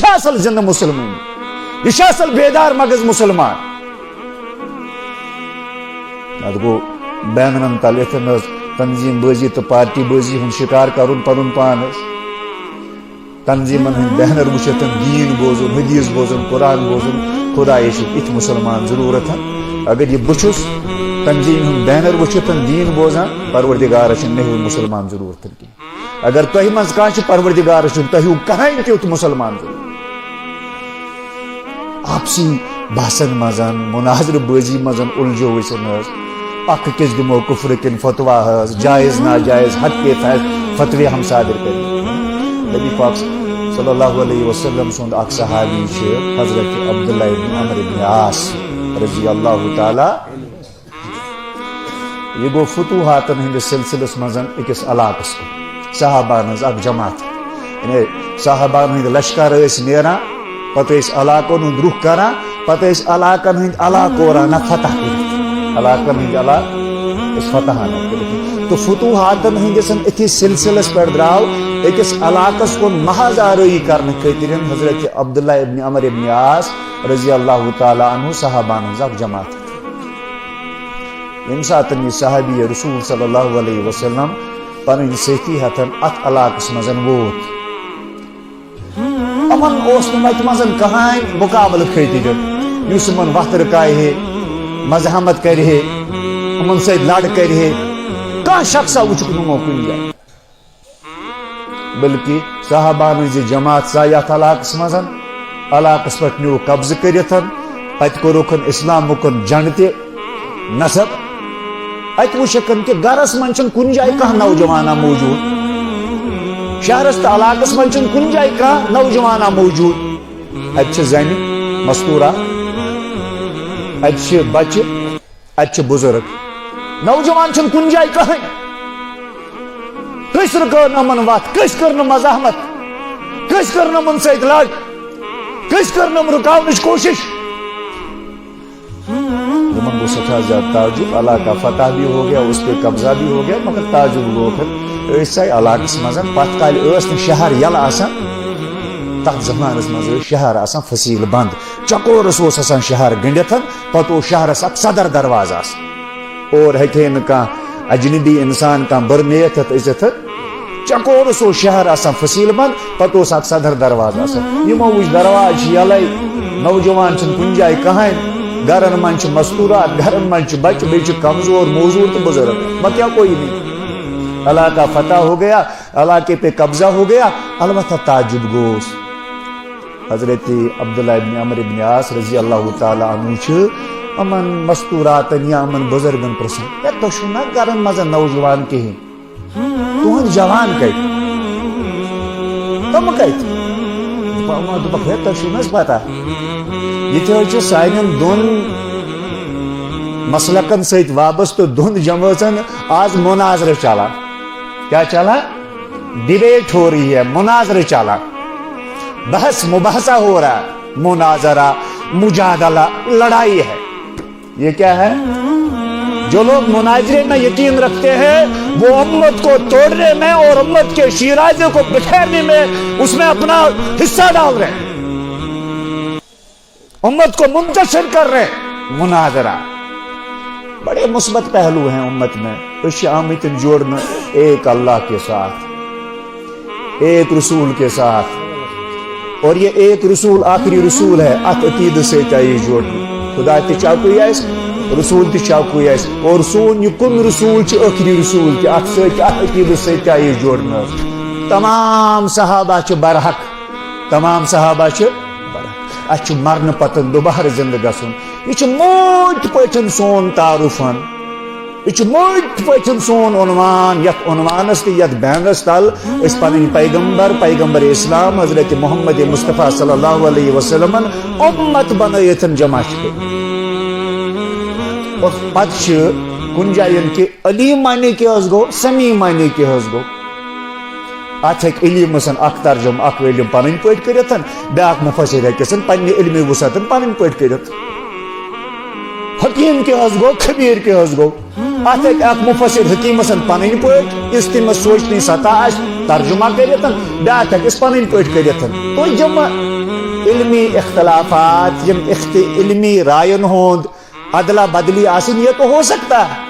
اصل زندہ مسلمان، یہ اصل بیدار مغز مسلمان. ات گو بینرن تل اتن تنظیم بازی تو پارٹی بازی ہند شکار کرن پن پان تنظیمن ہند بینر وچھت دین بوزن، حدیث بوزن، قرآن بوزن. خدا یہ ات مسلمان ضرورت. اگر یہ بچس تنظیم ہند بینر وچھت دین بوزان، پروردگار نہیں مسلمان ضرورت کی. اگر تہ مز کھانا پروردگار تہ کہین تیت مسلمان ضرورت. آپسی بحثن مزن مناظر بازی مزن الجھو ورسن اخ کس دمو کفر کن فتوا جائز ناجائز حق کے فتوی ہم صادر کریں. نبی پاک صلی اللہ علیہ وسلم سند اخ صحابی حضرت عبداللہ بن عمرو بن عاص رضی اللہ تعالی. یہ گو فتوحاتن ہندس سلسلس مزن اکس علاقس صحابان ہز اخ جماعت، یعنی صحابان ہند لشکر نیران پتہ علاقن ہند رخ کران، پتہ علاقن ہند علاقہ رانا فتح کر علاقن ہند علاقہ فتح کر. تو فتوحاتن ہندس اتھی سلسلس پہ درو اکس علاقس کن محض آرائی کرنے خاطر حضرت عبداللہ ابن عمرو ابن عاص رضی اللہ تعالی عنہ صحابان ہز اخ جماعت. یم سات یہ صحابی رسول صلی اللہ علیہ وسلم پن سیتی ہتن ات علاقس مزن ووت، امن مت مزن کہین مقابل خاطر اس وتر کائے مزاحمت کرے ان ست لڑ کرے کھانا شخصا وچک نمو کن جائے، بلکہ صحابان ہز جماعت سا یت علاقس مزن علاقس پہ نیو قبضہ کرت ات کورکن اسلام کن جنگ تہ نصب. ات وچکن کہ گرس من کن جائے کھانا نوجوانہ موجود، شہرس تو علاقس من کن جائے کھانا نوجوانہ موجود. ات زن مستورات، ات بچہ، ات بزرگ، نوجوان کن جائے کہیں. کس رکن امن وت، کس کرن مزاحمت، کس کرن امن ست لڑ، کس کرن رکاونچ کوشش. من کو سٹھا زیادہ تعجب، علاقہ فتح بھی ہو گیا، اس پہ قبضہ بھی ہو گیا، مگر تعجب گو پھر اس علاقس مزن پت کال شہر یل آسان. تک زمانس مز شہر آسان فصیل بند، چکورس آسان شہر گنڈت، پتہ شہرس اک صدر دروازہ اور ہیکہ نہ اجنبی انسان برنیت ازت. چکورس شہر آسان فصیل بند، پتہ اک صدر دروازہ آسان. یمو وچ درواز یلے، نوجوان کن جائے کہیں، گھرن من مستورات، گھرن من بچ بیچ کمزور موزور تو بزرگ، کیا کوئی نہیں. علاقہ فتح ہو گیا، علاقے پہ قبضہ ہو گیا. البتہ تعجب گوس حضرت عبداللہ ابن عمرو ابن عاص رضی اللہ تعالی عنہ امن مستوراتن یا امن بزرگن پرسن تو نا گرن مزن نوجوان کہیں تہد جوان کت تم کت دپک تہذ پتہ یہ سان دون مسلکن ست وابستہ دون جماعتن آج مناظر چلان. کیا چلان؟ ڈبیٹ ہو رہی ہے، مناظر چلان، بحث مباحثہ ہو رہا ہے، مناظرہ مجادلہ لڑائی ہے. یہ کیا ہے؟ جو لوگ مناظرے میں یقین رکھتے ہیں وہ امت کو توڑنے میں اور امت کے شیرازے کو بکھیرنے میں اس میں اپنا حصہ ڈال رہے ہیں، امت کو منتشر کر رہے ہیں. مناظرہ بڑے مثبت پہلو ہیں امت میں. اس آمت جوڑنا ایک اللہ کے ساتھ، ایک رسول کے ساتھ، اور یہ ایک رسول آخری رسول ہے. ات عقید سے چاہیے جوڑنا. خدا تہ چاکوئی آس، رسول تہ چاکوئی آس، اور سون یہ کن رسول چھ آخری رسول تہ ات ست عقید سے چاہیے جوڑنا. تمام صحابہ چھ برحق، تمام صحابہ چھ برحق. اچھ مرن پتن دوبارہ زندہ گژھن. یہ موٹ پٹن سون تعارفن، یہ موٹ پٹن سون عنوان. یت عنوانس تہ یت بینرس تل اس پن پیغمبر اسلام حضرت محمد مصطفیٰ صلی اللہ علیہ وسلم امت بنائتن جمع چھ. اور پتہ کن جائن کہ علی معنی کے حض گو، سمیع معنی کے حض گو. ات علم اخ ترجم اخ علم پن پٹ کرتن، بیاکھ مفسر ہیکسن پنہ علم وسعتن پن پٹ کرت. حکیم کے حض گو، خبیر کے حض گو. ات اک مفسر حکیم پن پہ اس تمس سوچنی سطح ترجمہ کرتن بیاکھ ہکس پن پہ کرتن تو یم علمی اختلافات یم علمی رائن ہند ادلا بدلی آسن یہ تو ہو سکتا ہے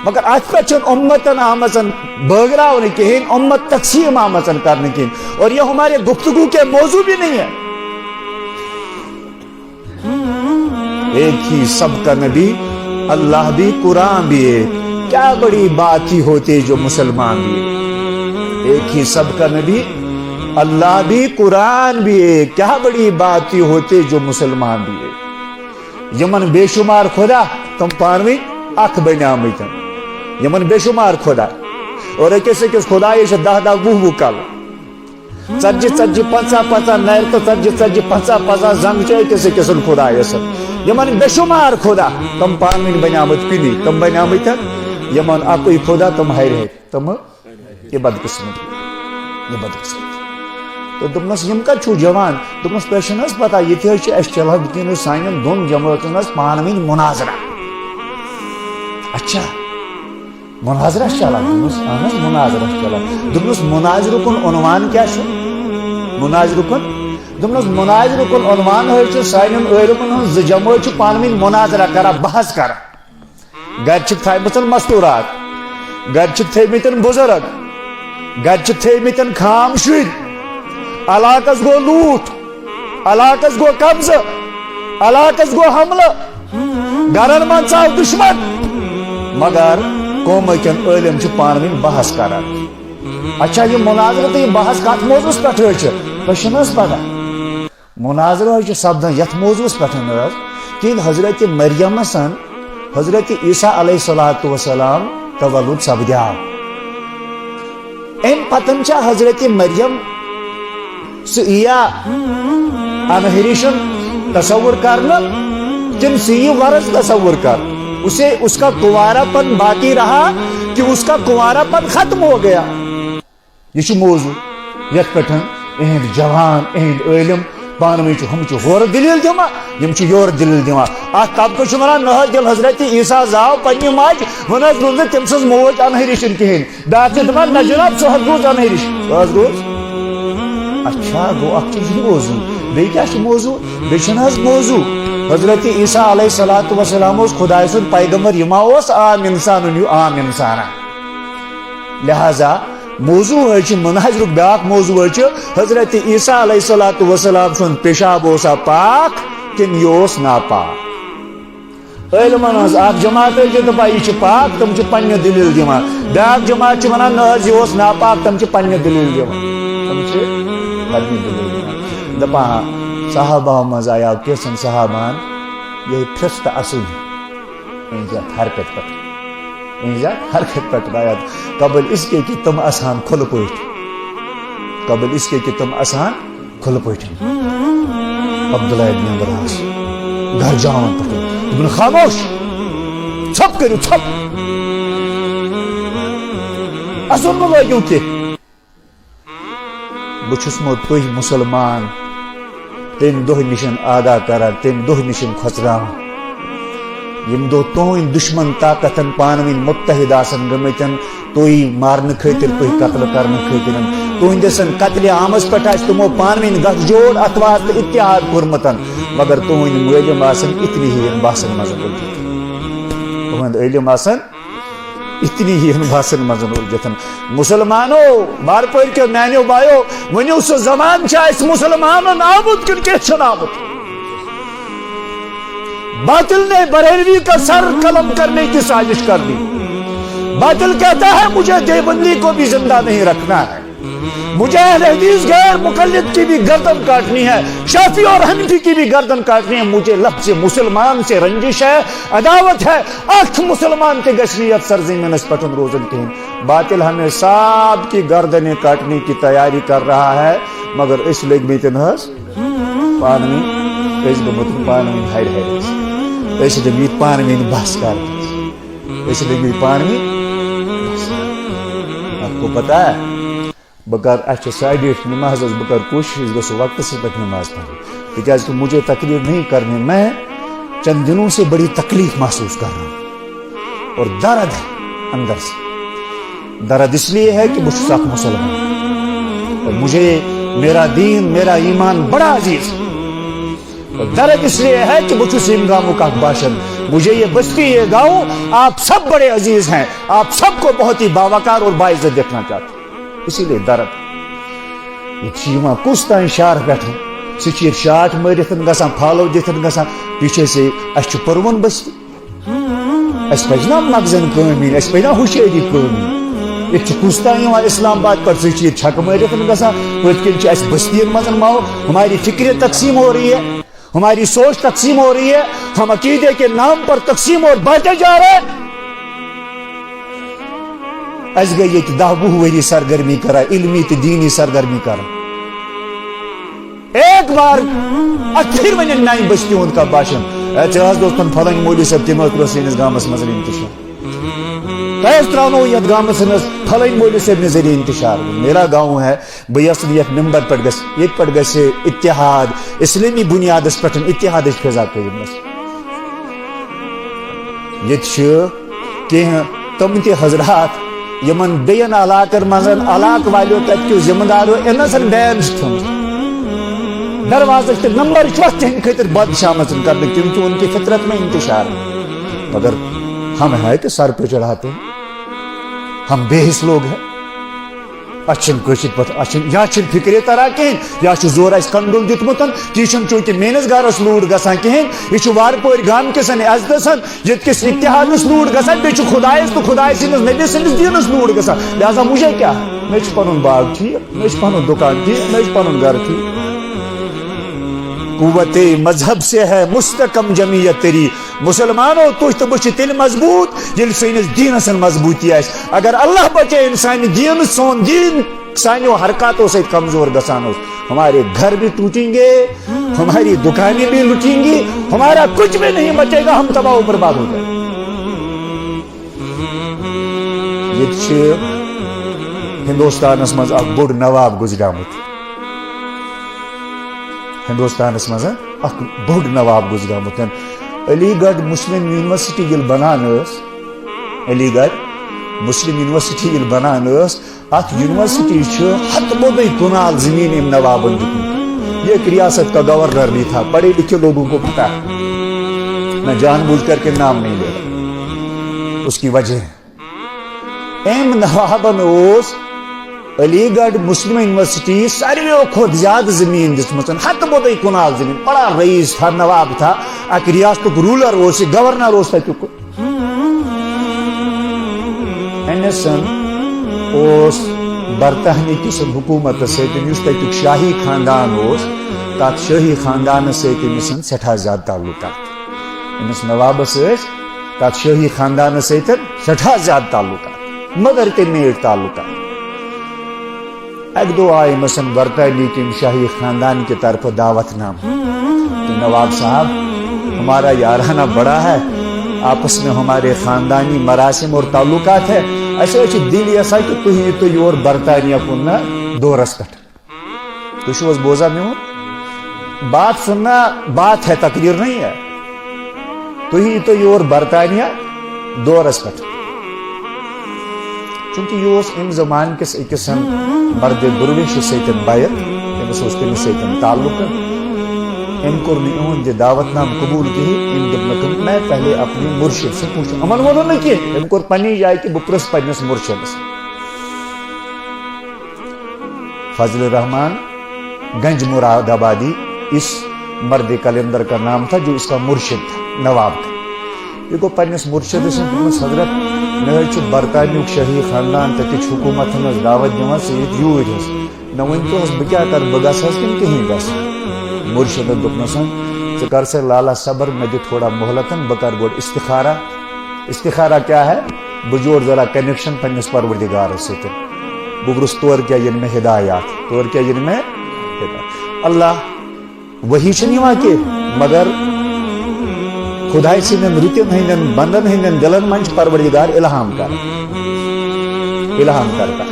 مگر ات پہ امتن آمزن بٲگراؤن کہین امت تقسیم آمزن کرنے کہین اور یہ ہمارے گفتگو کے موضوع بھی نہیں ہے. ایک ہی سب کا نبی اللہ بھی قرآن بھی ایک کیا بڑی بات ہی ہوتی جو مسلمان بھی ایک ہی سب کا نبی اللہ بھی قرآن بھی ایک کیا بڑی بات ہی ہوتی جو مسلمان بھی ایک. یمن بے شمار خدا تم پانوی اخ بنیامتن یمن بے شمار خدا اور اکس اکس خدا یہ 10 10 20 کل 40 40 50 50 نیر تو 40 40 50 50 زنگ اکس اکس خدا یمن بے شمار خدا تم پانوی بنیامت کنی تم بنیامتن یمن اکوئی خدا تم ہر تم یہ بدقسمت یہ بدقسمت. تو دپنس یم کت چھو جوان دپنس پیشن پتہ یہ چلان ونکس سان دون جماعتن پانوی مناظرہ. اچھا مناظرہ چلان دپنس اہن مناظرہ چلان دپنس مناظر کن عنوان کیا مناظر کن دپنس مناظر کن عنوان ہے سان علمن ز جماعت پانوی مناظرہ کران بحث کران گر تھمتن مستورات گر تھمتن بزرگ گر تھمتن خام شر علاقس گو لوٹ علاقس گو قبضہ علاقس گو حملہ گرن من ژاو دشمن مگر قومک علم پانوی بحث کران. اچھا یہ مناظرہ تو یہ بحث کت موضوع پہ تشن پتہ مناظرہ سپدان یت موضوع پہ کہ حضرت مریم سن حضرت عیسیٰ علیہ الصلوۃ والسلام تولد سپدیو ام پتن حضرت مریم سیا انہریشن تصور کرنا کن سی ورز تصور کر اسے اس کا کنوارا پن باقی رہا کہ اس کا کنوارا پن ختم ہو گیا. یہ موضوع یت پہ اہند جوان اہند علم پانوی ہم ہور دلیل دان یم یور دلیل دان ات طبقہ ونان نہ دل حضرت عیسیٰ زاو پنہ ماج ون روز تم سز موج انہریشن کہین بیاکھ دپان نہ جناب سہ روز انہرش روز. اچھا گو اخ موضوع بی کیا موضوع بیچن موضوع حضرت عیسیٰ علیہ الصلوۃ والسلام خدا سن پیغمبر یما عام انسان یو عام انسان لہذا موضوع مناظر بیاکھ موضوع حضرت عیسیٰ علیہ الصلوۃ والسلام سن پیشاب اوسا پاک کن یہ ناپاک. علمن اخ جماعت دپان یہ پاک تم پنہ دلیل دان بیاکھ جماعت ونان نہ یہ ناپاک تم پنہ دلیل دان دپان صحابہ مز آیا کیسن صحابان یہ پھرست اصل حرکت پہ حرکت پہ آیا قبل اس کے کہ تم آسان کھل پٹ قبل اس کے کہ تم آسان کھل پٹ عبداللہ ابن عباس گھر جان پہ خاموش چھپ کرو چھپ اصل نہ لگو کہ بچسمو تھی مسلمان تم دہ نشن آدا کران تم دہ نشن کھوچران یم دہ تہند دشمن طاقتن پانوی متحد آسن گمتن تھی مارن خاطر تھی قتل کرنے خاطر تہندسن قتل عامس پہ تمو پانوی گھ جوڑ اتوار تو اتحاد کورمتن مگر تہند علم آسن اتنی ہی باسن مز تہند علم آسن اتنی ہی باسن مز الجتن. مسلمانو بار پور کے میانو بایو ونیو سہ زمان مسلمان آمد کن کی آمد باطل نے بریلوی کا سر قلم کرنے کی سازش کر دی. باطل کہتا ہے مجھے دیوبندی کو بھی زندہ نہیں رکھنا ہے, مجھے اہل حدیث غیر مقلد کی بھی گردن کاٹنی ہے, شافعی اور حنفی کی بھی گردن کاٹنی ہے. مجھے لفظ مسلمان سے رنجش ہے, عداوت ہے. اخ مسلمان کے گشریت سرزمین اس پٹن روزن کے باطل ہمیں سب کی گردنیں کاٹنے کی تیاری کر رہا ہے, مگر اس لگ بیتن ہس پانوی اس گمتن پانوی ہائر ہے اس لگ پانوی بحث کر اس لگ پانوی. آپ کو پتا ہے بکر اچھا سائڈ نماز بکر کوشش گھو وقت سے تک نماز پڑھیں تاکہ کہ مجھے تقریر نہیں کرنے, میں چند دنوں سے بڑی تکلیف محسوس کر رہا ہوں. اور درد ہے اندر سے. درد اس لیے ہے کہ مجھ سخت مسلمان اور مجھے میرا دین میرا ایمان بڑا عزیز ہے. اور درد اس لیے ہے کہ مجھ سے گاؤں کا باشند, مجھے یہ بستی یہ گاؤں آپ سب بڑے عزیز ہیں, آپ سب کو بہت ہی باوقار اور باعزت دیکھنا چاہتے ہیں, اسی لیے درد. یہ کس تین شہر پہ سہ شاٹ مرت گا پھالو دتن گا پیچھے سے اس پرون بستی. اس پہ مغزن کام اس پہ ہوشیاری کام. یہ کس تین اسلام آباد پر سہ چھک مرت گا پت کن اس بستی مزن ماحول. ہماری فکر تقسیم ہو رہی ہے, ہماری سوچ تقسیم ہو رہی ہے, ہم عقیدے کے نام پر تقسیم اور بانٹے جا رہے ہیں. اس گئی یہ 10-20 وری سرگرمی کرا, علمی تو دینی سرگرمی کرا. ایک بار اخیر میں نئی بستی ان کا باشن اعتراض دوستن فلنگ مولوی صاحب تمو ترو سینس گامس مز انتشار تیز ترانو یت گامس منز فلنگ مولوی صاحب نے ذریعہ انتشار. میرا گاؤں ہے بیس یت ممبر پہ گس یہ پہ گس اتحاد اسلامی بنیاد پہ اتحاد فضا قیم. یہ تم تہ حضرات یمن بین علاقن مزن علاقہ والو تتو ذمہ دارو انسن بین تھومت دروازہ کے نمبر تہند خاطر بد شامت کرنے کیونکہ ان کی فطرت میں انتشار ہے. مگر ہم ہیں کہ سر پہ چڑھاتے ہیں, ہم بے حس لوگ ہیں. اچھن کشت پتہ اچھن یا چھن فکرے ترا کہیں یا زور اس کنڈل دتمتن یہ چونکہ میس گرس لوٹ گسان کہیں یہ وار پور گام کسن عزتسن یت کس اتحادس لوٹ گسان بیچ خدائس تو خدائے سندس نبی سندس دینس لوٹ گسان. لہذا مجھے کیا مے پن باغ ٹھیک, مے پن دکان ٹھیک, مے پن گھر ٹھیک. قوت مذہب سے ہے مستحکم جمعیت تیری. مسلمانوں تُہۍ تہٕ بہٕ چھِ تیٚلہِ مضبوط ییٚلہِ سٲنِس دیٖنس مضبوٗطی آسہِ. اگر اللہ بچائے سانہِ دیٖن سون دیٖن سانیو حرکاتوں سے کمزور گسان اوس, ہمارے گھر بھی ٹوٹیں گے, ہماری دکانیں بھی لٹیں گی, ہمارا کچھ بھی نہیں بچے گا, ہم تباہ و برباد ہو جائیں. یہ ہندوستانس مز اکھ بوڑ نواب گزریمت, ہندوستانس مز اکھ بوڑ نواب گزریمت. علی گڑھ مسلم یونیورسٹی یل بنان علی گڑھ مسلم یونیورسٹی یل بنان ات یونیورسٹی ہت بودی کنال زمین ام نوابن دیکھنے. یہ ایک ریاست کا گورنر بھی تھا, پڑھے لکھے لوگوں کو پتا ہے, میں جان بوجھ کر کے نام نہیں لے رہا. اس کی وجہ ام نوابن اس علی گڑھ مسلم یونیورسٹی سارویوں کھت زیادہ زمین دتمت, ہت بودی کنال زمین. بڑا رئیس تھا, نواب تھا, اک ریاست رولر اس, گورنر اس تک. اس برطانیہ کس حکومت ست شاہی خاندان اس تک شاہی خاندان ستن سٹھا زیادہ تعلقات. امس نوابس تک شاہی خاندان ستن سٹھا زیادہ تعلقات, مگر تم میٹ تعلقات. ایک دو آئے مثلا برطانیہ کے شاہی خاندان کی طرف دعوت نام کہ نواب صاحب ہمارا یارانہ بڑا ہے, آپس میں ہمارے خاندانی مراسم اور تعلقات ہے, ایسے دل ایسا کہ تھی تو یور برطانیہ کن دورس پہ. تھی بوزا میون بات سننا بات ہے, تقریر نہیں ہے. تھی تو یور برطانیہ دورس پہ, چونکہ یہ ام زمان کس اکس مرد درویش ستن بیت امس تمس ستن تعلق. ام کور نہٕ دعوت نام قبول کہین. ام میں پہلے اپنی مرشد سے پوچھوں. امن وونو نا کی ام کور پنی جائے کہ بہ پرس پنس مرشدس. فضل الرحمان گنج مراد آبادی اس مرد کلندر کا نام تھا جو اس کا مرشد تھا نواب کا. یہ گو پنس مرشد سے حضرت مے برطانیہ شاہی خاندان تتچ حکومت ہز دعوت دان سیت یور حس مے ورنتو بہ کیا کر بہ گھس کن کہیں گھس. مرشد دپنسن ژٕ کر سا لالا صبر مے دِ تھوڑا مہلتن بہ کر گوڈ استخارہ. استخارہ کیا ہے؟ بہ جوڑ ذرا کنیکشن پنس پروردگار ست, بہ برس طور کیا ین میں ہدایات, طور کیا ین میں ہدایات. اللہ وہی چھنہ کہ مگر خدائے سندن رتن ہندن بندن ہندن دلن من پروردگار الہام کر الہام کرتا.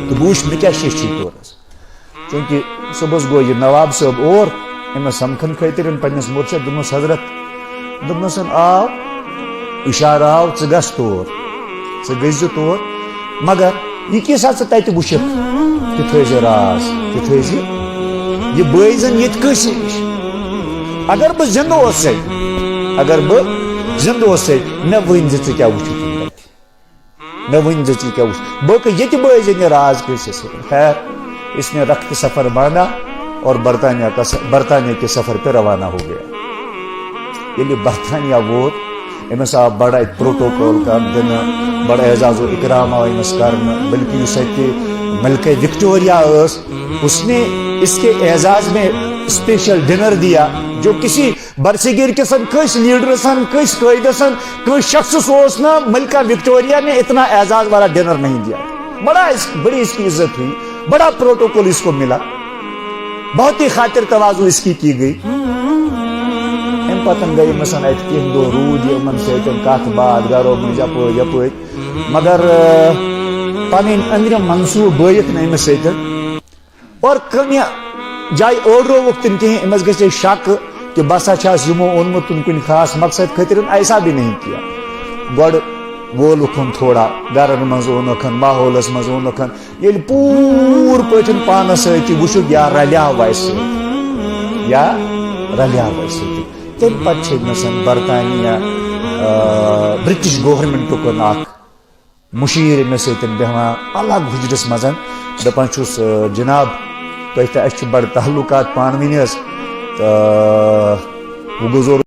تو بوش میں کیا شیشی طورس چونکہ صبح گو یہ نواب صاحب اور امس سمکھن خاطر پنس مرشد دس حضرت دپنسن آ اشارہ آو ژٕ گژھ تور ژٕ گٔژھۍ تور مگر یہ کیسا ژٕ تتہِ وٕچھکھ تہِ تھٲیزِ راز تہِ تھٲیزِ یہ بٲے زن ییٚتہِ کٲنٛسہِ نِش اگر بہٕ زندٕ اوسے اگر بہٕ زندٕ اوسے مےٚ ؤنۍ زِ ژٕ کیٛاہ وٕچھُتھ تتہِ مےٚ ؤنۍ زِ ژٕ کیٛاہ وٕچھ بہٕ ہٮ۪کہٕ ییٚتہِ بٲے زن یہ راز کٲنٛسہِ خیر اس نے رخت سفر باندھا اور برطانیہ کے سفر پہ روانہ ہو گیا ییٚلہِ برطانیہ ووت أمِس آو بڑا پروٹوکول کر دِنہٕ بڑا اعزاز و اکرام آو أمِس کرنہٕ بلکہ یُس اَتہِ ملکہ وکٹوریہ ٲس اس نے اس کے اعزاز میں اسپیشل ڈنر دیا جو کسی برصغیر کے سن کس لیڈر سن کس قائد سن کس شخص اس نا ملکہ وکٹوریہ نے اتنا اعزاز والا ڈنر نہیں دیا بڑی اس کی عزت ہوئی بڑا پروٹوکول اس کو ملا بہت ہی خاطر تواضع اس کی گئی ام پتن گئی مثلا کم دہ رود یمن ستن کت بات گرو مجھ یپ مگر پن اندرم منصوبہ بٲیِتھ نہٕ أمِس سۭتۍ اور کُنہِ جایہِ اوڑرووُکھ تِم کِہیٖنۍ أمِس گژھِ شک کہ بہٕ ہسا چھس یِمو اوٚنمُت کُنہِ خاص مقصد خٲطرٕ ایسا بھی نہیں کیا گۄڈٕ وولُکھ تھوڑا گرن منٛز اونُکھ ماحولس منٛز اونُکھ ییٚلہِ پوٗرٕ پٲٹھۍ پانس سۭتۍ وٕچھُکھ یا رلیاو اَسہِ سۭتۍ تمہِ پتہٕ چھِ أمِس برطانیہ برٹش گورمنٹُک اکھ مشیر أمِس سۭتۍ بیٚہوان الگ حُجرس منٛز دپان چھُس جناب تۄہہِ تہٕ اَسہِ چھِ بڑٕ تعلقات پانہٕ ؤنۍ حظ تہٕ وۄنۍ گُزور